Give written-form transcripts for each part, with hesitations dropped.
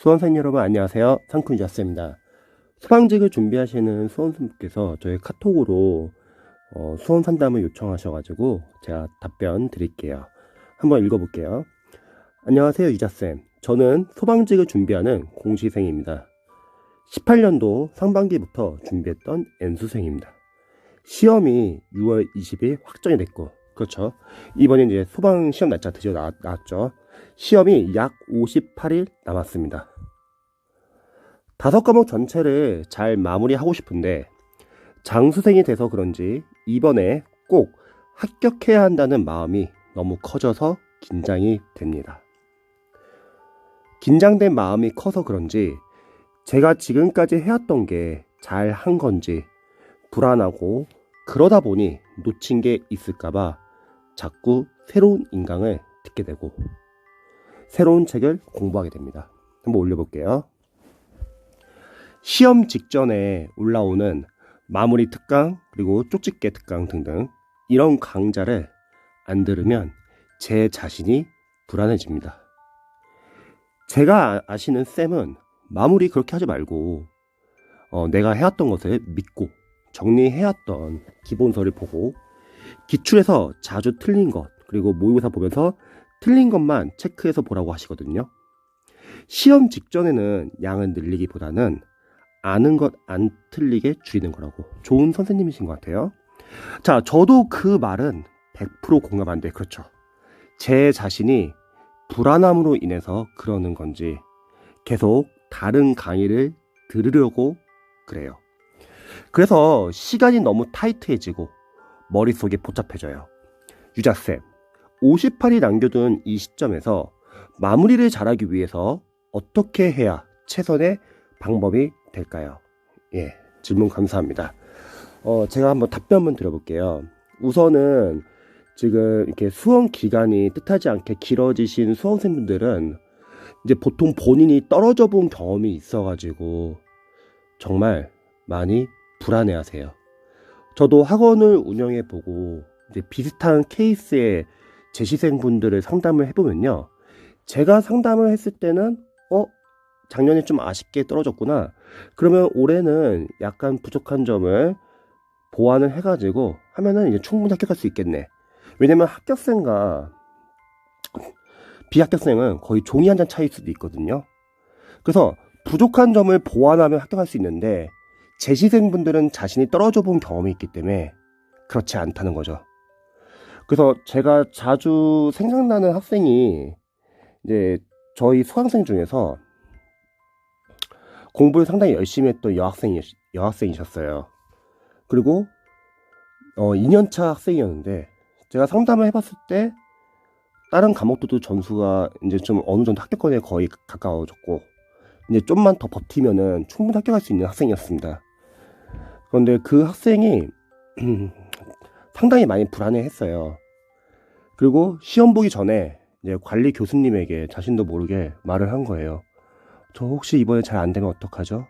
수험생 여러분 안녕하세요. 상쿤이었습니다. 수방직을 준비하시는 수험생분께서 저희 카톡으로 수험 상담을 요청하셔가지고 제가 답변 드릴게요. 한번 읽어볼게요. 안녕하세요 유자쌤. 저는 소방직을 준비하는 공시생입니다. 18년도 상반기부터 준비했던 N수생입니다. 시험이 6월 20일 확정이 됐고, 그렇죠. 이번에 이제 소방 시험 날짜 드디어 나왔죠. 시험이 약 58일 남았습니다. 5과목 전체를 잘 마무리하고 싶은데 장수생이 돼서 그런지 이번에 꼭 합격해야 한다는 마음이 너무 커져서 긴장이 됩니다. 긴장된 마음이 커서 그런지 제가 지금까지 해왔던 게 잘 한 건지 불안하고, 그러다 보니 놓친 게 있을까봐 자꾸 새로운 인강을 듣게 되고 새로운 책을 공부하게 됩니다. 한번 올려볼게요. 시험 직전에 올라오는 마무리 특강 그리고 쪽집게 특강 등등 이런 강좌를 안 들으면 제 자신이 불안해집니다. 제가 아시는 쌤은 마무리 그렇게 하지 말고 내가 해왔던 것을 믿고 정리해왔던 기본서를 보고 기출에서 자주 틀린 것 그리고 모의고사 보면서 틀린 것만 체크해서 보라고 하시거든요. 시험 직전에는 양을 늘리기보다는 아는 것 안 틀리게 줄이는 거라고. 좋은 선생님이신 것 같아요. 자, 저도 그 말은 100% 공감한데, 그렇죠. 제 자신이 불안함으로 인해서 그러는 건지 계속 다른 강의를 들으려고 그래요. 그래서 시간이 너무 타이트해지고 머릿속이 복잡해져요. 유자쌤, 58이 남겨둔 이 시점에서 마무리를 잘하기 위해서 어떻게 해야 최선의 방법이 될까요? 예, 질문 감사합니다. 제가 한번 답변 한번 드려볼게요. 우선은 지금 이렇게 수험 기간이 뜻하지 않게 길어지신 수험생분들은 이제 보통 본인이 떨어져 본 경험이 있어가지고 정말 많이 불안해하세요. 저도 학원을 운영해보고 이제 비슷한 케이스의 재시생분들을 상담을 해보면요, 제가 상담을 했을 때는 작년에 좀 아쉽게 떨어졌구나, 그러면 올해는 약간 부족한 점을 보완을 해가지고 하면은 이제 충분히 합격할 수 있겠네. 왜냐면 합격생과 비합격생은 거의 종이 한 장 차이일 수도 있거든요. 그래서 부족한 점을 보완하면 합격할 수 있는데 재시생분들은 자신이 떨어져 본 경험이 있기 때문에 그렇지 않다는 거죠. 그래서 제가 자주 생각나는 학생이 이제 저희 수강생 중에서 공부를 상당히 열심히 했던 여학생이셨어요. 그리고 2년차 학생이었는데 제가 상담을 해봤을 때 다른 과목들도 점수가 이제 좀 어느 정도 합격권에 거의 가까워졌고 이제 좀만 더 버티면은 충분히 합격할 수 있는 학생이었습니다. 그런데 그 학생이 상당히 많이 불안해했어요. 그리고 시험 보기 전에 이제 관리 교수님에게 자신도 모르게 말을 한 거예요. 저 혹시 이번에 잘 안 되면 어떡하죠?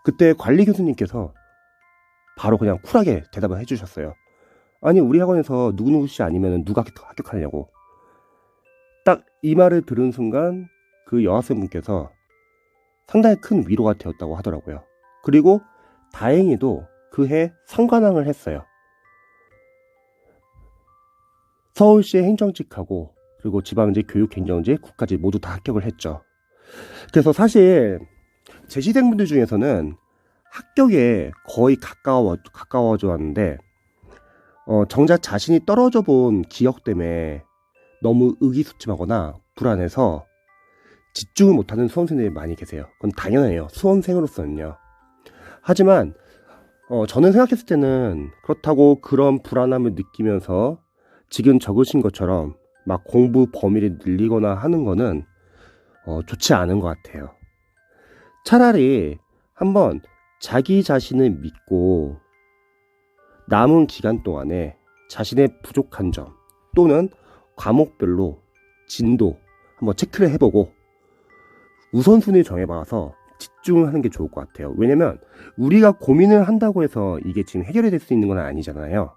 그때 관리 교수님께서 바로 그냥 쿨하게 대답을 해주셨어요. 아니, 우리 학원에서 누구누구 씨 아니면 누가 합격하냐고. 딱 이 말을 들은 순간 그 여학생분께서 상당히 큰 위로가 되었다고 하더라고요. 그리고 다행히도 그 해 상관왕을 했어요. 서울시 행정직하고 그리고 지방직, 교육행정직, 국가직 모두 다 합격을 했죠. 그래서 사실 재시생분들 중에서는 합격에 거의 가까워져 왔는데 정작 자신이 떨어져 본 기억 때문에 너무 의기소침하거나 불안해서 집중을 못하는 수험생들이 많이 계세요. 그건 당연해요. 수험생으로서는요. 하지만 저는 생각했을 때는 그렇다고 그런 불안함을 느끼면서 지금 적으신 것처럼 막 공부 범위를 늘리거나 하는 거는 좋지 않은 것 같아요. 차라리 한번 자기 자신을 믿고 남은 기간 동안에 자신의 부족한 점 또는 과목별로 진도 한번 체크를 해보고 우선순위를 정해봐서 집중을 하는 게 좋을 것 같아요. 왜냐면 우리가 고민을 한다고 해서 이게 지금 해결이 될 수 있는 건 아니잖아요.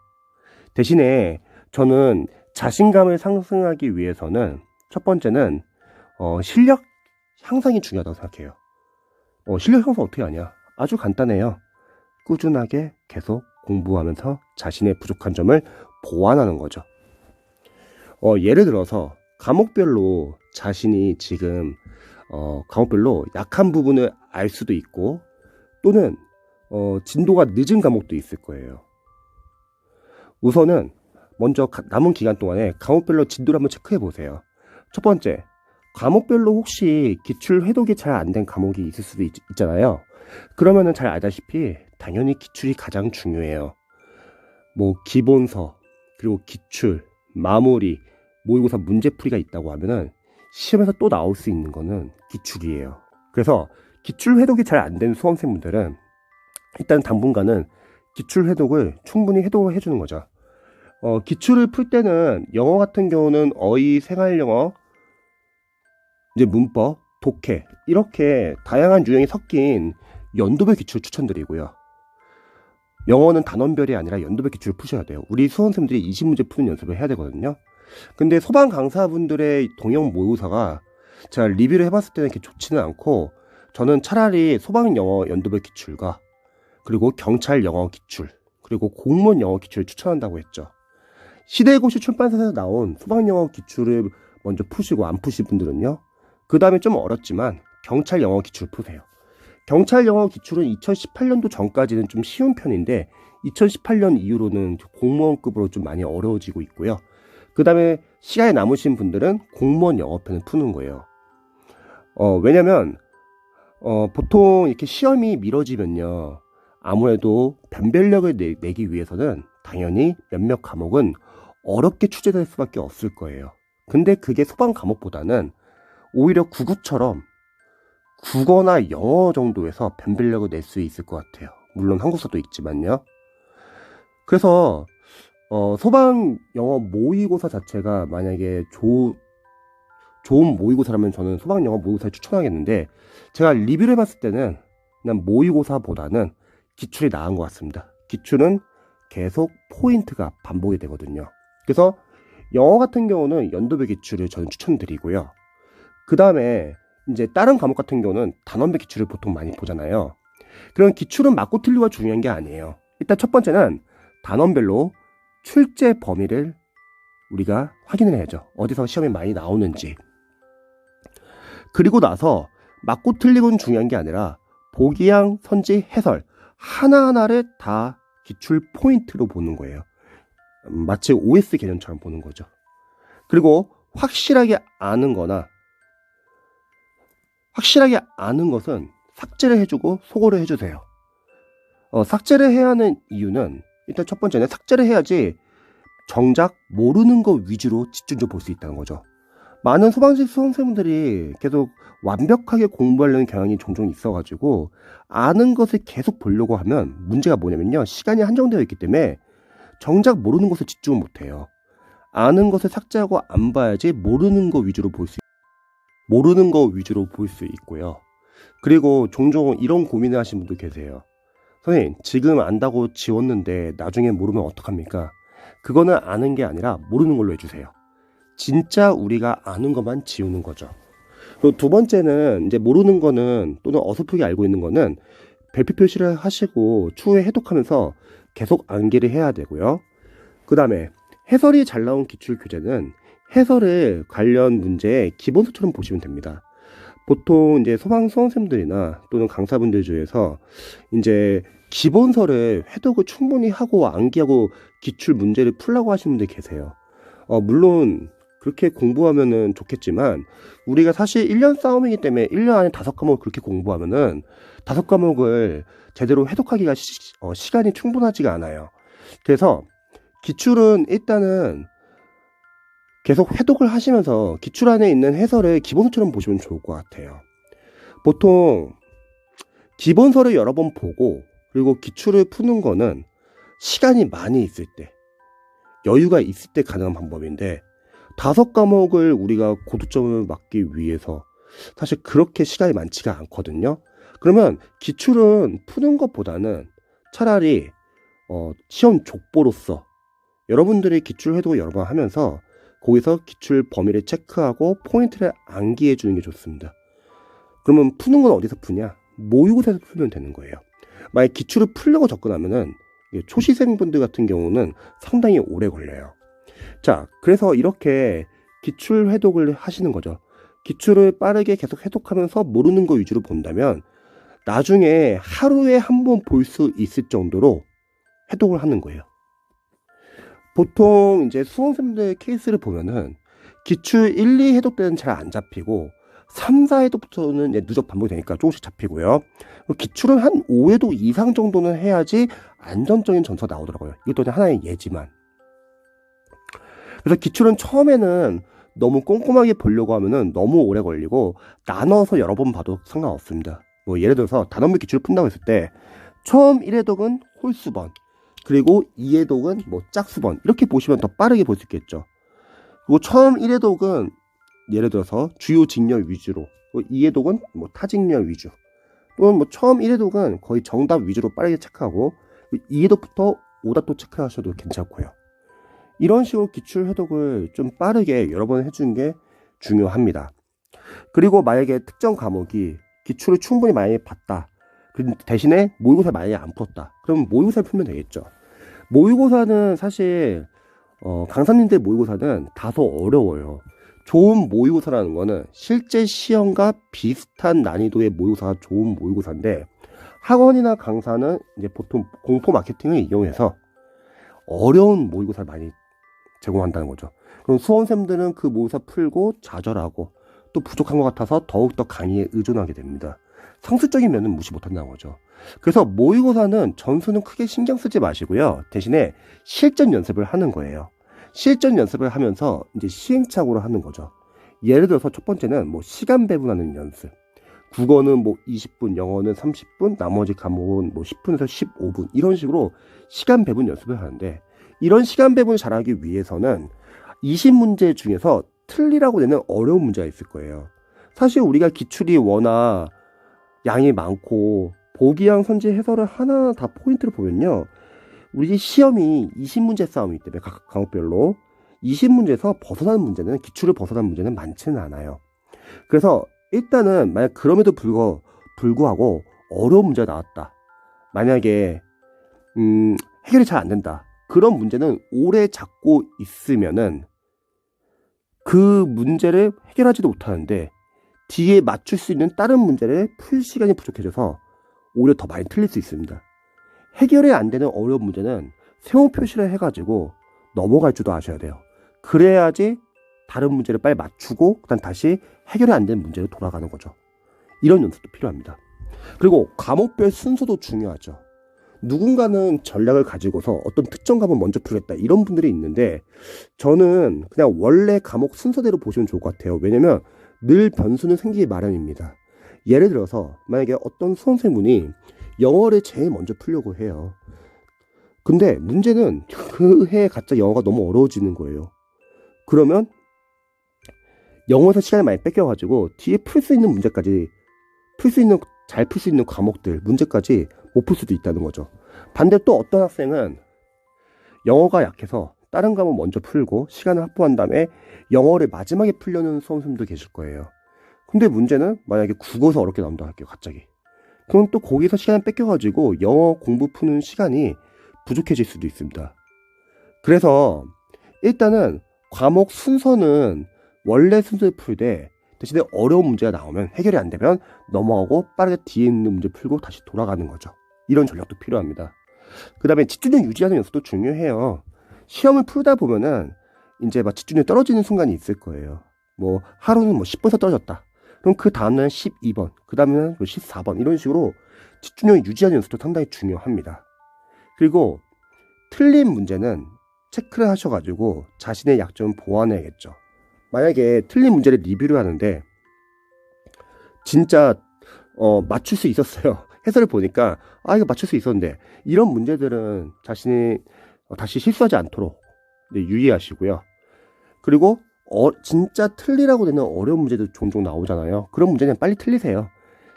대신에 저는 자신감을 상승하기 위해서는 첫 번째는 향상이 중요하다고 생각해요. 실력 향상 어떻게 하냐? 아주 간단해요. 꾸준하게 계속 공부하면서 자신의 부족한 점을 보완하는 거죠. 예를 들어서 과목별로 자신이 지금 과목별로 약한 부분을 알 수도 있고, 또는 진도가 늦은 과목도 있을 거예요. 우선은 먼저 남은 기간 동안에 과목별로 진도를 한번 체크해 보세요. 첫 번째, 과목별로 혹시 기출 회독이 잘 안 된 과목이 있을 수도 있잖아요. 그러면은 잘 알다시피 당연히 기출이 가장 중요해요. 뭐 기본서, 그리고 기출, 마무리, 모의고사 문제풀이가 있다고 하면은 시험에서 또 나올 수 있는 거는 기출이에요. 그래서 기출 회독이 잘 안 된 수험생분들은 일단 당분간은 기출 회독을 충분히 회독을 해주는 거죠. 기출을 풀 때는 영어 같은 경우는 어휘, 생활영어, 이제 문법, 독해 이렇게 다양한 유형이 섞인 연도별 기출 추천드리고요. 영어는 단원별이 아니라 연도별 기출을 푸셔야 돼요. 우리 수험생들이 20문제 푸는 연습을 해야 되거든요. 근데 소방 강사분들의 동형 모의고사가 제가 리뷰를 해봤을 때는 이렇게 좋지는 않고, 저는 차라리 소방 영어 연도별 기출과 그리고 경찰 영어 기출, 그리고 공무원 영어 기출을 추천한다고 했죠. 시대고시 출판사에서 나온 소방 영어 기출을 먼저 푸시고, 안 푸신 분들은요, 그 다음에 좀 어렵지만 경찰 영어 기출 푸세요. 경찰 영어 기출은 2018년도 전까지는 좀 쉬운 편인데 2018년 이후로는 공무원급으로 좀 많이 어려워지고 있고요. 그 다음에 시간이 남으신 분들은 공무원 영어편을 푸는 거예요. 왜냐면 보통 이렇게 시험이 미뤄지면요, 아무래도 변별력을 내기 위해서는 당연히 몇몇 과목은 어렵게 출제될 수밖에 없을 거예요. 근데 그게 소방 과목보다는 오히려 국어처럼 국어나 영어 정도에서 변별력을 낼 수 있을 것 같아요. 물론 한국사도 있지만요. 그래서 소방 영어 모의고사 자체가 만약에 좋은 모의고사라면 저는 소방 영어 모의고사를 추천하겠는데, 제가 리뷰를 해봤을 때는 그냥 모의고사보다는 기출이 나은 것 같습니다. 기출은 계속 포인트가 반복이 되거든요. 그래서 영어 같은 경우는 연도별 기출을 저는 추천드리고요. 그 다음에 이제 다른 과목 같은 경우는 단원별 기출을 보통 많이 보잖아요. 그런 기출은 맞고 틀리가 중요한 게 아니에요. 일단 첫 번째는 단원별로 출제 범위를 우리가 확인을 해야죠. 어디서 시험이 많이 나오는지. 그리고 나서 맞고 틀리고는 중요한 게 아니라 보기양, 선지, 해설 하나하나를 다 기출 포인트로 보는 거예요. 마치 OS 개념처럼 보는 거죠. 그리고 확실하게 아는 것은 삭제를 해주고 소거를 해주세요. 삭제를 해야 하는 이유는, 일단 첫 번째는 삭제를 해야지 정작 모르는 거 위주로 집중적으로 볼 수 있다는 거죠. 많은 소방직 수험생분들이 계속 완벽하게 공부하려는 경향이 종종 있어가지고 아는 것을 계속 보려고 하면 문제가 뭐냐면요, 시간이 한정되어 있기 때문에 정작 모르는 것을 집중을 못해요. 아는 것을 삭제하고 안 봐야지 모르는 거 위주로 볼 수 있고요. 그리고 종종 이런 고민을 하시는 분도 계세요. 선생님, 지금 안다고 지웠는데 나중에 모르면 어떡합니까? 그거는 아는 게 아니라 모르는 걸로 해주세요. 진짜 우리가 아는 것만 지우는 거죠. 그리고 두 번째는, 이제 모르는 거는 또는 어설프게 알고 있는 거는 별표 표시를 하시고 추후에 해독하면서 계속 암기를 해야 되고요. 그 다음에 해설이 잘 나온 기출 교재는 해설을 관련 문제의 기본서처럼 보시면 됩니다. 보통 이제 소방 수험생들이나 또는 강사분들 중에서 이제 기본서를 회독을 충분히 하고 암기하고 기출 문제를 풀라고 하시는 분들이 계세요. 물론 그렇게 공부하면은 좋겠지만, 우리가 사실 1년 싸움이기 때문에 1년 안에 5과목을 그렇게 공부하면은 5과목을 제대로 회독하기가 시간이 충분하지가 않아요. 그래서 기출은 일단은 계속 회독을 하시면서 기출 안에 있는 해설을 기본서처럼 보시면 좋을 것 같아요. 보통 기본서를 여러 번 보고 그리고 기출을 푸는 거는 시간이 많이 있을 때, 여유가 있을 때 가능한 방법인데, 5과목을 우리가 고득점을 맞기 위해서 사실 그렇게 시간이 많지가 않거든요. 그러면 기출은 푸는 것보다는 차라리 시험 족보로서 여러분들이 기출 회독을 여러 번 하면서 거기서 기출 범위를 체크하고 포인트를 암기해 주는 게 좋습니다. 그러면 푸는 건 어디서 푸냐? 모의고사에서 풀면 되는 거예요. 만약 기출을 풀려고 접근하면은 초시생분들 같은 경우는 상당히 오래 걸려요. 자, 그래서 이렇게 기출 해독을 하시는 거죠. 기출을 빠르게 계속 해독하면서 모르는 거 위주로 본다면 나중에 하루에 한 번 볼 수 있을 정도로 해독을 하는 거예요. 보통 이제 수험생들 케이스를 보면은 기출 1, 2 해독 때는 잘 안 잡히고 3, 4 해독부터는 누적 반복이 되니까 조금씩 잡히고요. 기출은 한 5회독 이상 정도는 해야지 안정적인 점수가 나오더라고요. 이것도 하나의 예지만. 그래서 기출은 처음에는 너무 꼼꼼하게 보려고 하면은 너무 오래 걸리고 나눠서 여러 번 봐도 상관없습니다. 뭐 예를 들어서 단원별 기출을 푼다고 했을 때 처음 1회독은 홀수번, 그리고 2회독은 뭐 짝수번 이렇게 보시면 더 빠르게 볼 수 있겠죠. 그리고 처음 1회독은 예를 들어서 주요 직렬 위주로, 2회독은 뭐 타직렬 위주, 또는 뭐 처음 1회독은 거의 정답 위주로 빠르게 체크하고 2회독부터 오답도 체크하셔도 괜찮고요. 이런 식으로 기출 해독을 좀 빠르게 여러 번 해주는 게 중요합니다. 그리고 만약에 특정 과목이 기출을 충분히 많이 봤다, 대신에 모의고사 만약에 안 풀었다, 그럼 모의고사를 풀면 되겠죠. 모의고사는 사실 강사님들 모의고사는 다소 어려워요. 좋은 모의고사라는 거는 실제 시험과 비슷한 난이도의 모의고사가 좋은 모의고사인데, 학원이나 강사는 이제 보통 공포 마케팅을 이용해서 어려운 모의고사를 많이 제공한다는 거죠. 그럼 수험생들은 그 모의고사 풀고 좌절하고 또 부족한 것 같아서 더욱더 강의에 의존하게 됩니다. 상습적인 면은 무시 못한다는 거죠. 그래서 모의고사는 점수는 크게 신경 쓰지 마시고요. 대신에 실전 연습을 하는 거예요. 실전 연습을 하면서 이제 시행착오를 하는 거죠. 예를 들어서 첫 번째는 뭐 시간 배분하는 연습. 국어는 뭐 20분, 영어는 30분, 나머지 과목은 뭐 10분에서 15분 이런 식으로 시간 배분 연습을 하는데, 이런 시간 배분을 잘하기 위해서는 20문제 중에서 틀리라고 내는 어려운 문제가 있을 거예요. 사실 우리가 기출이 워낙 양이 많고 보기양 선지 해설을 하나 다 포인트를 보면요, 우리 시험이 20문제 싸움이기 때문에 각 과목별로 20문제에서 벗어나는 문제는, 기출을 벗어나는 문제는 많지는 않아요. 그래서 일단은 만약 그럼에도 불구하고 어려운 문제가 나왔다, 만약에 해결이 잘 안 된다, 그런 문제는 오래 잡고 있으면은 그 문제를 해결하지도 못하는데 뒤에 맞출 수 있는 다른 문제를 풀 시간이 부족해져서 오히려 더 많이 틀릴 수 있습니다. 해결이 안 되는 어려운 문제는 세모 표시를 해가지고 넘어갈 줄도 아셔야 돼요. 그래야지 다른 문제를 빨리 맞추고 그다음 다시 해결이 안 되는 문제로 돌아가는 거죠. 이런 연습도 필요합니다. 그리고 과목별 순서도 중요하죠. 누군가는 전략을 가지고서 어떤 특정 과목 먼저 풀겠다 이런 분들이 있는데, 저는 그냥 원래 과목 순서대로 보시면 좋을 것 같아요. 왜냐면 늘 변수는 생기기 마련입니다. 예를 들어서 만약에 어떤 수험생분이 영어를 제일 먼저 풀려고 해요. 근데 문제는 그 해 갑자기 영어가 너무 어려워지는 거예요. 그러면 영어에서 시간을 많이 뺏겨가지고 뒤에 풀 수 있는 문제까지, 잘 풀 수 있는 과목들 문제까지 못 풀 수도 있다는 거죠. 반대로 또 어떤 학생은 영어가 약해서 다른 과목 먼저 풀고 시간을 확보한 다음에 영어를 마지막에 풀려는 수험생도 계실 거예요. 근데 문제는 만약에 국어에서 어렵게 나온다 할게요, 갑자기. 그럼 또 거기서 시간을 뺏겨가지고 영어 공부 푸는 시간이 부족해질 수도 있습니다. 그래서 일단은 과목 순서는 원래 순서를 풀되, 대신에 어려운 문제가 나오면 해결이 안 되면 넘어가고 빠르게 뒤에 있는 문제 풀고 다시 돌아가는 거죠. 이런 전략도 필요합니다. 그 다음에 집중력 유지하는 연습도 중요해요. 시험을 풀다 보면은 이제 막 집중력이 떨어지는 순간이 있을 거예요. 뭐 하루는 뭐 10번에서 떨어졌다, 그럼 그 다음날 12번, 그 다음에는 14번 이런 식으로 집중력 유지하는 연습도 상당히 중요합니다. 그리고 틀린 문제는 체크를 하셔가지고 자신의 약점을 보완해야겠죠. 만약에 틀린 문제를 리뷰를 하는데 진짜 맞출 수 있었어요. 해설을 보니까 이거 맞출 수 있었는데, 이런 문제들은 자신이 다시 실수하지 않도록 유의하시고요. 그리고 진짜 틀리라고 되는 어려운 문제도 종종 나오잖아요. 그런 문제는 빨리 틀리세요.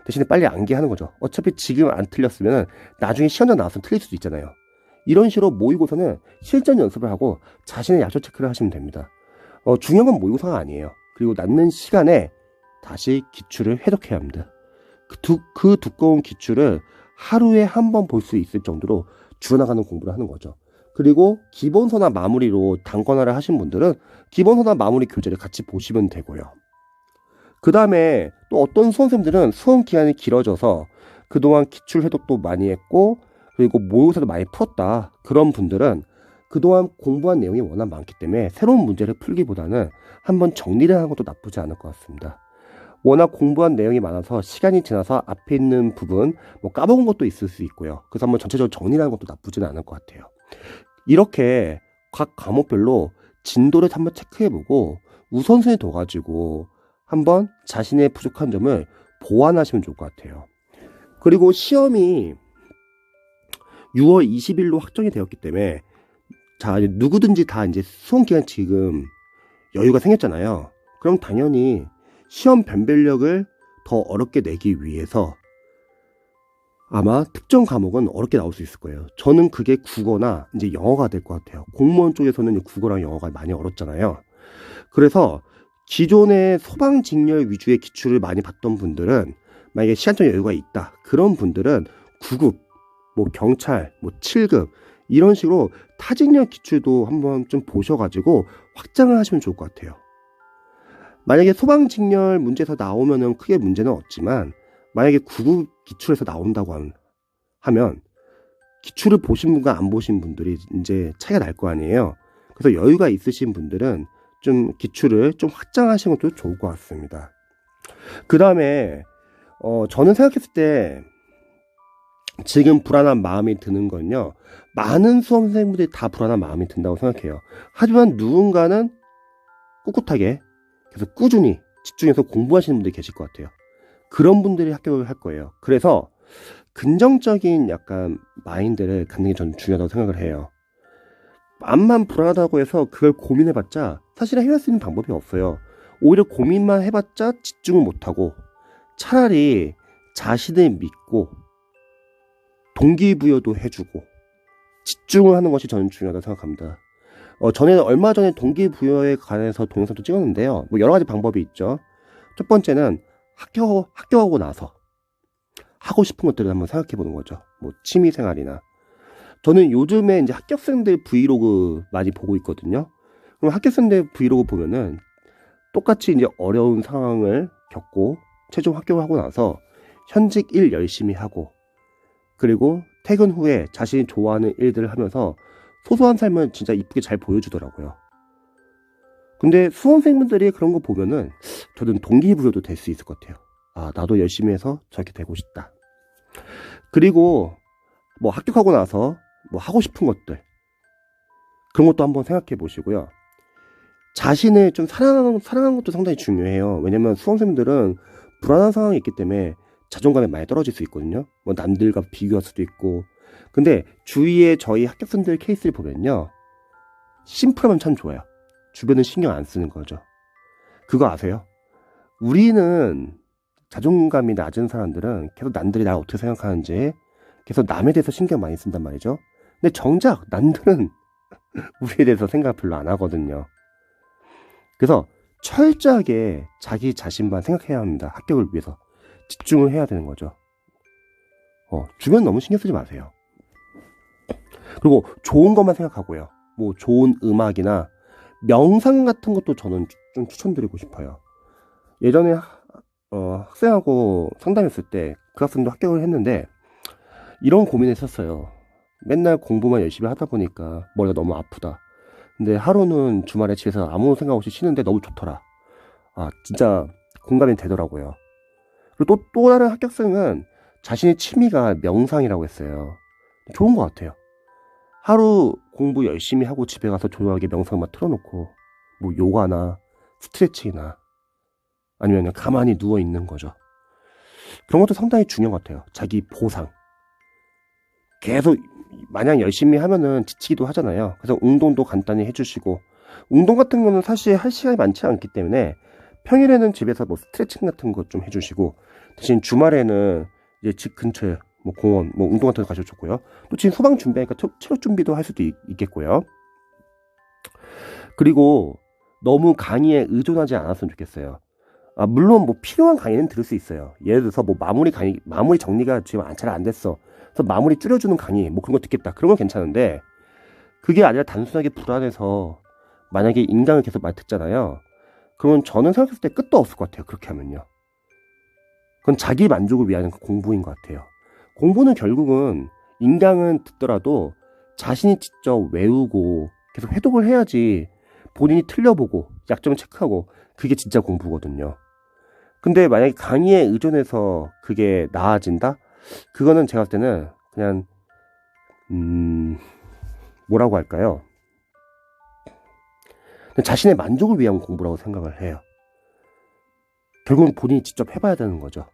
대신에 빨리 암기하는 거죠. 어차피 지금 안 틀렸으면 나중에 시험장 나와서 틀릴 수도 있잖아요. 이런 식으로 모의고사는 실전 연습을 하고 자신의 약점 체크를 하시면 됩니다. 중요한 건 모의고사가 아니에요. 그리고 남는 시간에 다시 기출을 해독해야 합니다. 그 두꺼운 기출을 하루에 한 번 볼 수 있을 정도로 줄여나가는 공부를 하는 거죠. 그리고 기본서나 마무리로 단권화를 하신 분들은 기본서나 마무리 교재를 같이 보시면 되고요. 그 다음에 또 어떤 수험생들은 수험 기간이 길어져서 그동안 기출 해독도 많이 했고 그리고 모의고사도 많이 풀었다. 그런 분들은 그동안 공부한 내용이 워낙 많기 때문에 새로운 문제를 풀기보다는 한번 정리를 하는 것도 나쁘지 않을 것 같습니다. 워낙 공부한 내용이 많아서 시간이 지나서 앞에 있는 부분 뭐 까먹은 것도 있을 수 있고요. 그래서 한번 전체적으로 정리를 하는 것도 나쁘지는 않을 것 같아요. 이렇게 각 과목별로 진도를 한번 체크해보고 우선순위 둬가지고 한번 자신의 부족한 점을 보완하시면 좋을 것 같아요. 그리고 시험이 6월 20일로 확정이 되었기 때문에 자, 이제 누구든지 다 이제 수험 기간 지금 여유가 생겼잖아요. 그럼 당연히 시험 변별력을 더 어렵게 내기 위해서 아마 특정 과목은 어렵게 나올 수 있을 거예요. 저는 그게 국어나 이제 영어가 될 것 같아요. 공무원 쪽에서는 국어랑 영어가 많이 어렵잖아요. 그래서 기존의 소방직렬 위주의 기출을 많이 봤던 분들은 만약에 시간적 여유가 있다. 그런 분들은 9급, 뭐 경찰, 뭐 7급 이런 식으로 타직렬 기출도 한번 좀 보셔가지고 확장을 하시면 좋을 것 같아요. 만약에 소방직렬 문제에서 나오면은 크게 문제는 없지만 만약에 9급 기출에서 나온다고 하면 기출을 보신 분과 안 보신 분들이 이제 차이가 날 거 아니에요. 그래서 여유가 있으신 분들은 좀 기출을 좀 확장하시는 것도 좋을 것 같습니다. 그 다음에 저는 생각했을 때 지금 불안한 마음이 드는 건요. 많은 수험생분들이 다 불안한 마음이 든다고 생각해요. 하지만 누군가는 꿋꿋하게 계속 꾸준히 집중해서 공부하시는 분들이 계실 것 같아요. 그런 분들이 합격을 할 거예요. 그래서 긍정적인 약간 마인드를 갖는 게 저는 중요하다고 생각을 해요. 마음만 불안하다고 해서 그걸 고민해봤자 사실은 해결할 수 있는 방법이 없어요. 오히려 고민만 해봤자 집중을 못하고 차라리 자신을 믿고 동기부여도 해주고 집중을 하는 것이 저는 중요하다고 생각합니다. 전에 얼마 전에 동기부여에 관해서 동영상도 찍었는데요. 뭐 여러 가지 방법이 있죠. 첫 번째는 학교하고 나서 하고 싶은 것들을 한번 생각해 보는 거죠. 뭐 취미생활이나. 저는 요즘에 이제 합격생들 브이로그 많이 보고 있거든요. 그럼 합격생들 브이로그 보면은 똑같이 이제 어려운 상황을 겪고 최종 합격을 하고 나서 현직 일 열심히 하고 그리고 퇴근 후에 자신이 좋아하는 일들을 하면서 소소한 삶을 진짜 이쁘게 잘 보여주더라고요. 근데 수험생분들이 그런 거 보면은 저는 동기부여도 될 수 있을 것 같아요. 아, 나도 열심히 해서 저렇게 되고 싶다. 그리고 뭐 합격하고 나서 뭐 하고 싶은 것들 그런 것도 한번 생각해 보시고요. 자신을 좀 사랑하는 것도 상당히 중요해요. 왜냐면 수험생들은 불안한 상황이 있기 때문에 자존감이 많이 떨어질 수 있거든요. 뭐 남들과 비교할 수도 있고. 근데 주위에 저희 합격생들 케이스를 보면요. 심플하면 참 좋아요. 주변은 신경 안 쓰는 거죠. 그거 아세요? 우리는 자존감이 낮은 사람들은 계속 남들이 나를 어떻게 생각하는지 계속 남에 대해서 신경 많이 쓴단 말이죠. 근데 정작 남들은 우리에 대해서 생각 별로 안 하거든요. 그래서 철저하게 자기 자신만 생각해야 합니다. 합격을 위해서. 집중을 해야 되는 거죠. 주변 너무 신경 쓰지 마세요. 그리고 좋은 것만 생각하고요. 뭐 좋은 음악이나 명상 같은 것도 저는 좀 추천드리고 싶어요. 예전에 학생하고 상담했을 때 그 학생도 합격을 했는데 이런 고민을 했었어요. 맨날 공부만 열심히 하다 보니까 머리가 너무 아프다. 근데 하루는 주말에 집에서 아무 생각 없이 쉬는데 너무 좋더라. 아, 진짜 공감이 되더라고요. 그리고 또 다른 합격생은 자신의 취미가 명상이라고 했어요. 좋은 것 같아요. 하루 공부 열심히 하고 집에 가서 조용하게 명상만 틀어놓고 뭐 요가나 스트레칭이나 아니면 그냥 가만히 누워 있는 거죠. 그런 것도 상당히 중요한 것 같아요. 자기 보상. 계속 마냥 열심히 하면은 지치기도 하잖아요. 그래서 운동도 간단히 해주시고 운동 같은 거는 사실 할 시간이 많지 않기 때문에 평일에는 집에서 뭐 스트레칭 같은 거 좀 해주시고 대신 주말에는 이제 집 근처에 뭐 공원, 뭐 운동 같은 거 가셔도 좋고요. 또 지금 소방 준비하니까 체력 준비도 할 수도 있겠고요. 그리고 너무 강의에 의존하지 않았으면 좋겠어요. 물론 뭐 필요한 강의는 들을 수 있어요. 예를 들어서 뭐 마무리 정리가 지금 잘 안 됐어. 그래서 마무리 줄여주는 강의, 뭐 그런 거 듣겠다. 그런 건 괜찮은데, 그게 아니라 단순하게 불안해서 만약에 인강을 계속 많이 듣잖아요. 그러면 저는 생각했을 때 끝도 없을 것 같아요. 그렇게 하면요. 그건 자기 만족을 위한 공부인 것 같아요. 공부는 결국은 인강은 듣더라도 자신이 직접 외우고 계속 회독을 해야지 본인이 틀려보고 약점을 체크하고 그게 진짜 공부거든요. 근데 만약에 강의에 의존해서 그게 나아진다? 그거는 제가 봤을 때는 그냥 뭐라고 할까요? 자신의 만족을 위한 공부라고 생각을 해요. 결국은 본인이 직접 해봐야 되는 거죠.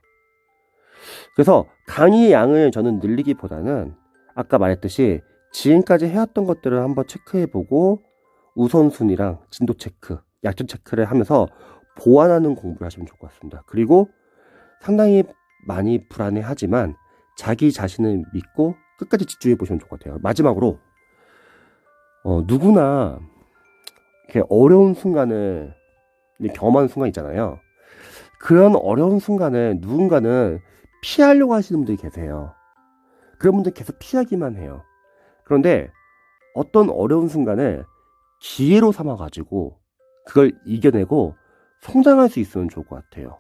그래서 강의의 양을 저는 늘리기보다는 아까 말했듯이 지금까지 해왔던 것들을 한번 체크해보고 우선순위랑 진도 체크, 약점 체크를 하면서 보완하는 공부를 하시면 좋을 것 같습니다. 그리고 상당히 많이 불안해하지만 자기 자신을 믿고 끝까지 집중해 보시면 좋을 것 같아요. 마지막으로 누구나 이렇게 어려운 순간을 경험하는 순간 있잖아요. 그런 어려운 순간을 누군가는 피하려고 하시는 분들이 계세요. 그런 분들 계속 피하기만 해요. 그런데 어떤 어려운 순간을 기회로 삼아가지고 그걸 이겨내고 성장할 수 있으면 좋을 것 같아요.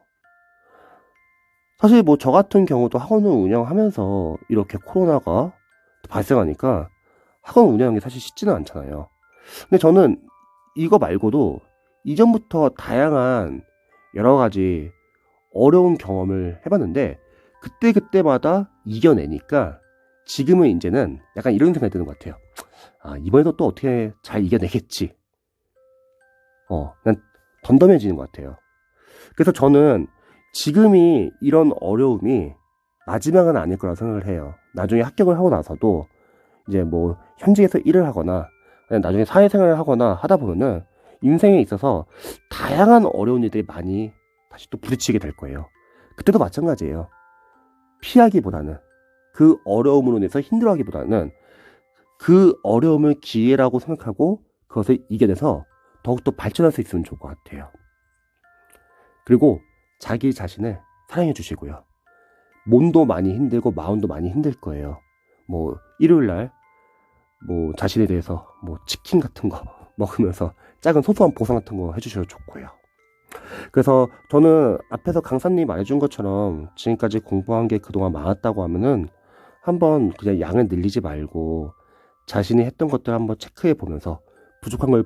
사실 뭐 저 같은 경우도 학원을 운영하면서 이렇게 코로나가 발생하니까 학원 운영하는 게 사실 쉽지는 않잖아요. 근데 저는 이거 말고도 이전부터 다양한 여러 가지 어려운 경험을 해봤는데 그때마다 이겨내니까 지금은 이제는 약간 이런 생각이 드는 것 같아요. 이번에도 또 어떻게 잘 이겨내겠지. 그냥 덤덤해지는 것 같아요. 그래서 저는 지금이 이런 어려움이 마지막은 아닐 거라고 생각을 해요. 나중에 합격을 하고 나서도 이제 뭐 현직에서 일을 하거나 나중에 사회생활을 하거나 하다 보면은 인생에 있어서 다양한 어려운 일들이 많이 다시 또 부딪히게 될 거예요. 그때도 마찬가지예요. 피하기보다는 그 어려움으로 인해서 힘들어하기보다는 그 어려움을 기회라고 생각하고 그것을 이겨내서 더욱더 발전할 수 있으면 좋을 것 같아요. 그리고 자기 자신을 사랑해 주시고요. 몸도 많이 힘들고 마음도 많이 힘들 거예요. 뭐 일요일날 뭐 자신에 대해서 뭐 치킨 같은 거 먹으면서 작은 소소한 보상 같은 거 해주셔도 좋고요. 그래서 저는 앞에서 강사님이 말해준 것처럼 지금까지 공부한 게 그동안 많았다고 하면은 한번 그냥 양을 늘리지 말고 자신이 했던 것들 한번 체크해 보면서 부족한 걸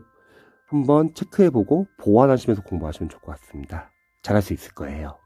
한번 체크해 보고 보완하시면서 공부하시면 좋을 것 같습니다. 잘할 수 있을 거예요.